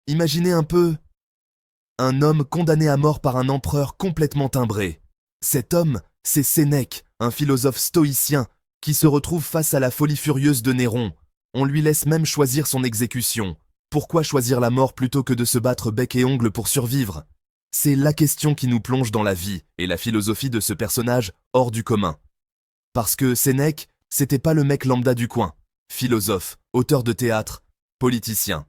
Imaginez un peu un homme condamné à mort par un empereur complètement timbré. Cet homme, c'est Sénèque, un philosophe stoïcien, qui se retrouve face à la folie furieuse de Néron. On lui laisse même choisir son exécution. Pourquoi choisir la mort plutôt que de se battre bec et ongle pour survivre? C'est la question qui nous plonge dans la vie et la philosophie de ce personnage hors du commun. Parce que Sénèque, c'était pas le mec lambda du coin. Philosophe, auteur de théâtre, politicien.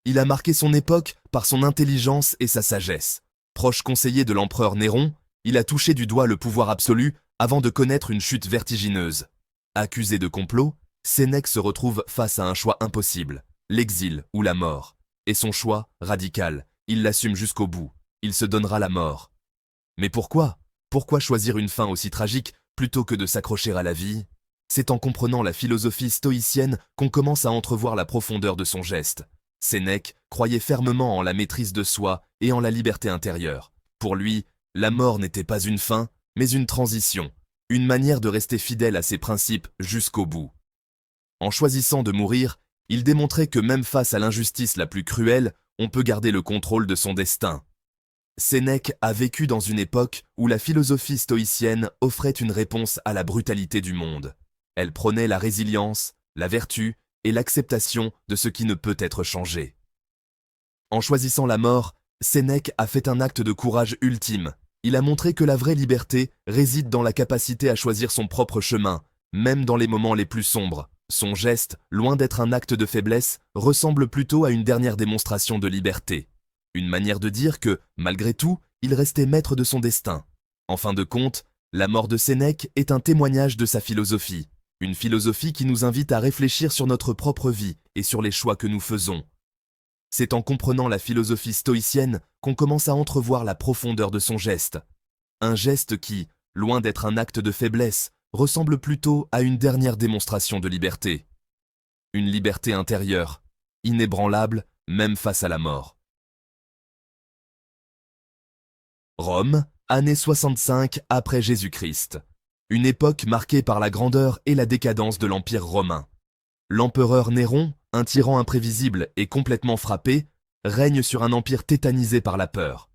Il a marqué son époque par son intelligence et sa sagesse. Proche conseiller de l'empereur Néron, il a touché du doigt le pouvoir absolu avant de connaître une chute vertigineuse. Accusé de complot, Sénèque se retrouve face à un choix impossible, l'exil ou la mort. Et son choix, radical, il l'assume jusqu'au bout. Il se donnera la mort. Mais pourquoi? Pourquoi choisir une fin aussi tragique plutôt que de s'accrocher à la vie? C'est en comprenant la philosophie stoïcienne qu'on commence à entrevoir la profondeur de son geste. Sénèque croyait fermement en la maîtrise de soi et en la liberté intérieure. Pour lui, la mort n'était pas une fin, mais une transition, une manière de rester fidèle à ses principes jusqu'au bout. En choisissant de mourir, il démontrait que même face à l'injustice la plus cruelle, on peut garder le contrôle de son destin. Sénèque a vécu dans une époque où la philosophie stoïcienne offrait une réponse à la brutalité du monde. Elle prônait la résilience, la vertu et l'acceptation de ce qui ne peut être changé. En choisissant la mort, Sénèque a fait un acte de courage ultime. Il a montré que la vraie liberté réside dans la capacité à choisir son propre chemin, même dans les moments les plus sombres. Son geste, loin d'être un acte de faiblesse, ressemble plutôt à une dernière démonstration de liberté. Une manière de dire que, malgré tout, il restait maître de son destin. En fin de compte, la mort de Sénèque est un témoignage de sa philosophie. Une philosophie qui nous invite à réfléchir sur notre propre vie et sur les choix que nous faisons. C'est en comprenant la philosophie stoïcienne qu'on commence à entrevoir la profondeur de son geste. Un geste qui, loin d'être un acte de faiblesse, ressemble plutôt à une dernière démonstration de liberté. Une liberté intérieure, inébranlable, même face à la mort. Rome, année 65 après Jésus-Christ. Une époque marquée par la grandeur et la décadence de l'Empire romain. L'empereur Néron, un tyran imprévisible et complètement frappé, règne sur un empire tétanisé par la peur.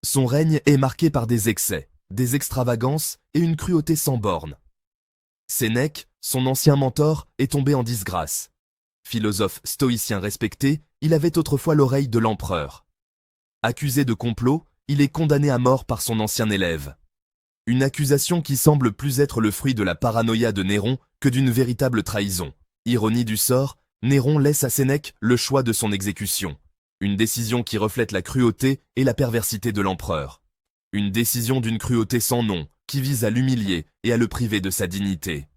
Son règne est marqué par des excès, des extravagances et une cruauté sans bornes. Sénèque, son ancien mentor, est tombé en disgrâce. Philosophe stoïcien respecté, il avait autrefois l'oreille de l'empereur. Accusé de complot, il est condamné à mort par son ancien élève. Une accusation qui semble plus être le fruit de la paranoïa de Néron que d'une véritable trahison. Ironie du sort, Néron laisse à Sénèque le choix de son exécution. Une décision qui reflète la cruauté et la perversité de l'empereur. Une décision d'une cruauté sans nom, qui vise à l'humilier et à le priver de sa dignité.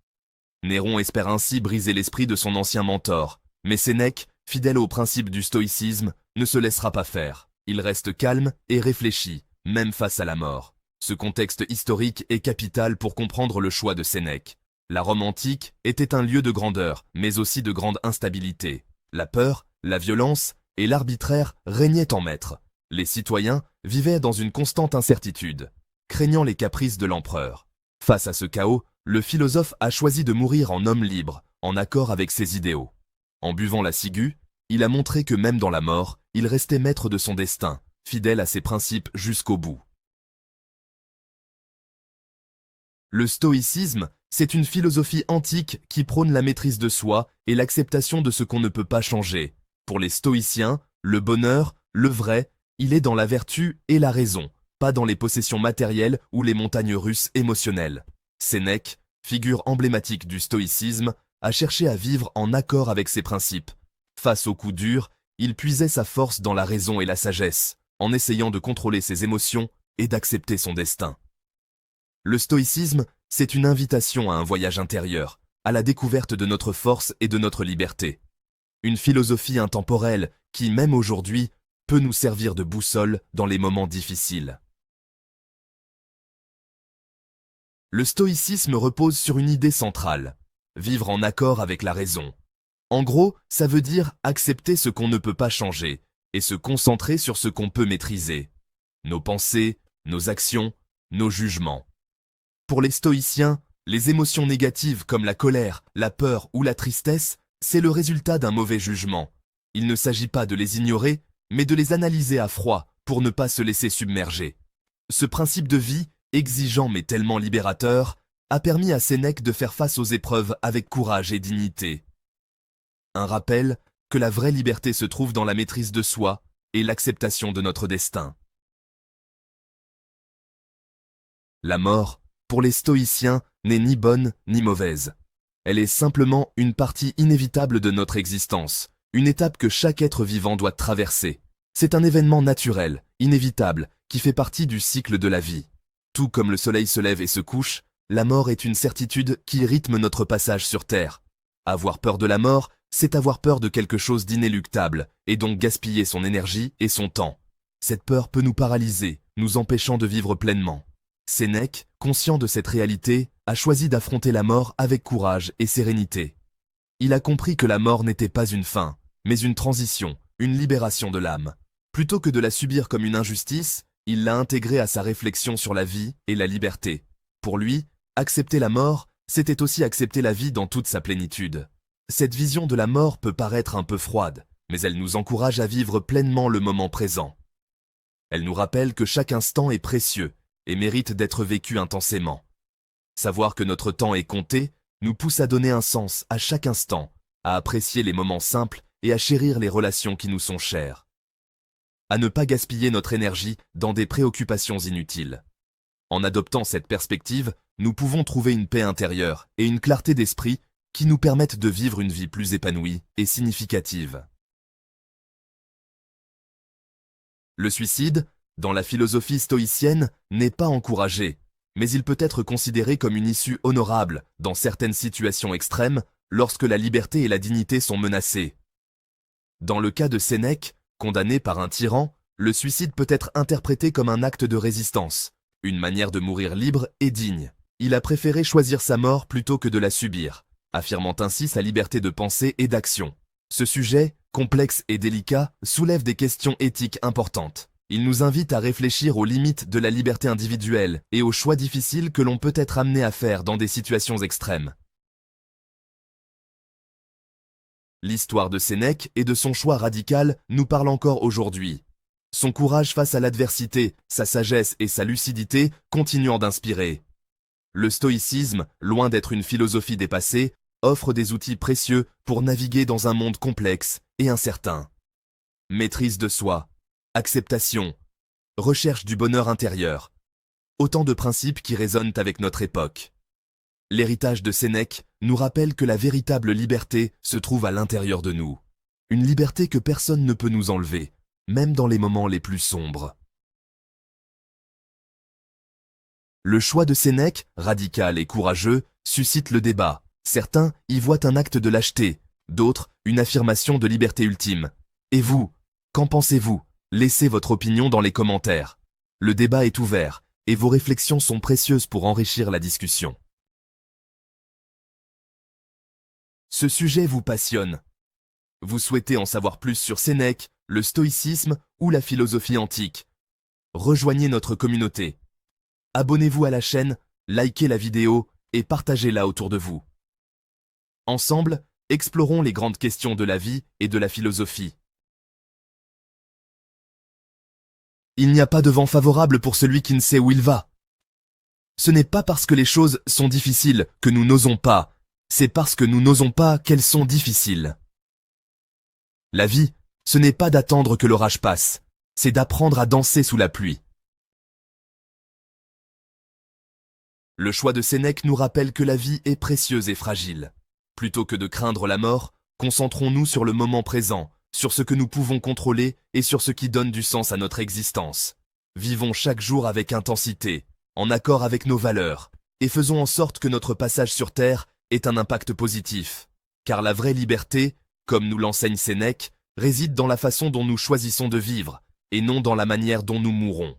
Néron espère ainsi briser l'esprit de son ancien mentor, mais Sénèque, fidèle aux principes du stoïcisme, ne se laissera pas faire. Il reste calme et réfléchi, même face à la mort. Ce contexte historique est capital pour comprendre le choix de Sénèque. La Rome antique était un lieu de grandeur, mais aussi de grande instabilité. La peur, la violence et l'arbitraire régnaient en maître. Les citoyens vivaient dans une constante incertitude, craignant les caprices de l'empereur. Face à ce chaos, le philosophe a choisi de mourir en homme libre, en accord avec ses idéaux. En buvant la ciguë, il a montré que même dans la mort, il restait maître de son destin, fidèle à ses principes jusqu'au bout. Le stoïcisme, c'est une philosophie antique qui prône la maîtrise de soi et l'acceptation de ce qu'on ne peut pas changer. Pour les stoïciens, le bonheur, le vrai, il est dans la vertu et la raison, pas dans les possessions matérielles ou les montagnes russes émotionnelles. Sénèque, figure emblématique du stoïcisme, a cherché à vivre en accord avec ses principes. Face aux coups durs, il puisait sa force dans la raison et la sagesse, en essayant de contrôler ses émotions et d'accepter son destin. Le stoïcisme, c'est une invitation à un voyage intérieur, à la découverte de notre force et de notre liberté. Une philosophie intemporelle qui, même aujourd'hui, peut nous servir de boussole dans les moments difficiles. Le stoïcisme repose sur une idée centrale, vivre en accord avec la raison. En gros, ça veut dire accepter ce qu'on ne peut pas changer et se concentrer sur ce qu'on peut maîtriser. Nos pensées, nos actions, nos jugements. Pour les stoïciens, Les émotions négatives comme la colère, la peur ou la tristesse, c'est le résultat d'un mauvais jugement. Il ne s'agit pas de les ignorer, mais de les analyser à froid pour ne pas se laisser submerger. Ce principe de vie, exigeant mais tellement libérateur, a permis à Sénèque de faire face aux épreuves avec courage et dignité. Un rappel que la vraie liberté se trouve dans la maîtrise de soi et l'acceptation de notre destin. La mort, pour les stoïciens, n'est ni bonne ni mauvaise. Elle est simplement une partie inévitable de notre existence, une étape que chaque être vivant doit traverser. C'est un événement naturel, inévitable, qui fait partie du cycle de la vie. Tout comme le soleil se lève et se couche, la mort est une certitude qui rythme notre passage sur Terre. Avoir peur de la mort, c'est avoir peur de quelque chose d'inéluctable, et donc gaspiller son énergie et son temps. Cette peur peut nous paralyser, nous empêchant de vivre pleinement. Sénèque, conscient de cette réalité, a choisi d'affronter la mort avec courage et sérénité. Il a compris que la mort n'était pas une fin, mais une transition, une libération de l'âme. Plutôt que de la subir comme une injustice, il l'a intégrée à sa réflexion sur la vie et la liberté. Pour lui, accepter la mort, c'était aussi accepter la vie dans toute sa plénitude. Cette vision de la mort peut paraître un peu froide, mais elle nous encourage à vivre pleinement le moment présent. Elle nous rappelle que chaque instant est précieux et mérite d'être vécu intensément. Savoir que notre temps est compté nous pousse à donner un sens à chaque instant, à apprécier les moments simples et à chérir les relations qui nous sont chères. À ne pas gaspiller notre énergie dans des préoccupations inutiles. En adoptant cette perspective, nous pouvons trouver une paix intérieure et une clarté d'esprit qui nous permettent de vivre une vie plus épanouie et significative. Le suicide, dans la philosophie stoïcienne, n'est pas encouragé, mais il peut être considéré comme une issue honorable dans certaines situations extrêmes lorsque la liberté et la dignité sont menacées. Dans le cas de Sénèque, condamné par un tyran, le suicide peut être interprété comme un acte de résistance, une manière de mourir libre et digne. Il a préféré choisir sa mort plutôt que de la subir, affirmant ainsi sa liberté de pensée et d'action. Ce sujet, complexe et délicat, soulève des questions éthiques importantes. Il nous invite à réfléchir aux limites de la liberté individuelle et aux choix difficiles que l'on peut être amené à faire dans des situations extrêmes. L'histoire de Sénèque et de son choix radical nous parle encore aujourd'hui. Son courage face à l'adversité, sa sagesse et sa lucidité continuant d'inspirer. Le stoïcisme, loin d'être une philosophie dépassée, offre des outils précieux pour naviguer dans un monde complexe et incertain. Maîtrise de soi, acceptation, recherche du bonheur intérieur. Autant de principes qui résonnent avec notre époque. L'héritage de Sénèque nous rappelle que la véritable liberté se trouve à l'intérieur de nous. Une liberté que personne ne peut nous enlever, même dans les moments les plus sombres. Le choix de Sénèque, radical et courageux, suscite le débat. Certains y voient un acte de lâcheté, d'autres une affirmation de liberté ultime. Et vous, qu'en pensez-vous? Laissez votre opinion dans les commentaires. Le débat est ouvert, et vos réflexions sont précieuses pour enrichir la discussion. Ce sujet vous passionne. Vous souhaitez en savoir plus sur Sénèque, le stoïcisme ou la philosophie antique. Rejoignez notre communauté. Abonnez-vous à la chaîne, likez la vidéo et partagez-la autour de vous. Ensemble, explorons les grandes questions de la vie et de la philosophie. Il n'y a pas de vent favorable pour celui qui ne sait où il va. Ce n'est pas parce que les choses sont difficiles que nous n'osons pas, c'est parce que nous n'osons pas qu'elles sont difficiles. La vie, ce n'est pas d'attendre que l'orage passe, c'est d'apprendre à danser sous la pluie. Le choix de Sénèque nous rappelle que la vie est précieuse et fragile. Plutôt que de craindre la mort, concentrons-nous sur le moment présent, sur ce que nous pouvons contrôler et sur ce qui donne du sens à notre existence. Vivons chaque jour avec intensité, en accord avec nos valeurs, et faisons en sorte que notre passage sur Terre ait un impact positif. Car la vraie liberté, comme nous l'enseigne Sénèque, réside dans la façon dont nous choisissons de vivre, et non dans la manière dont nous mourrons.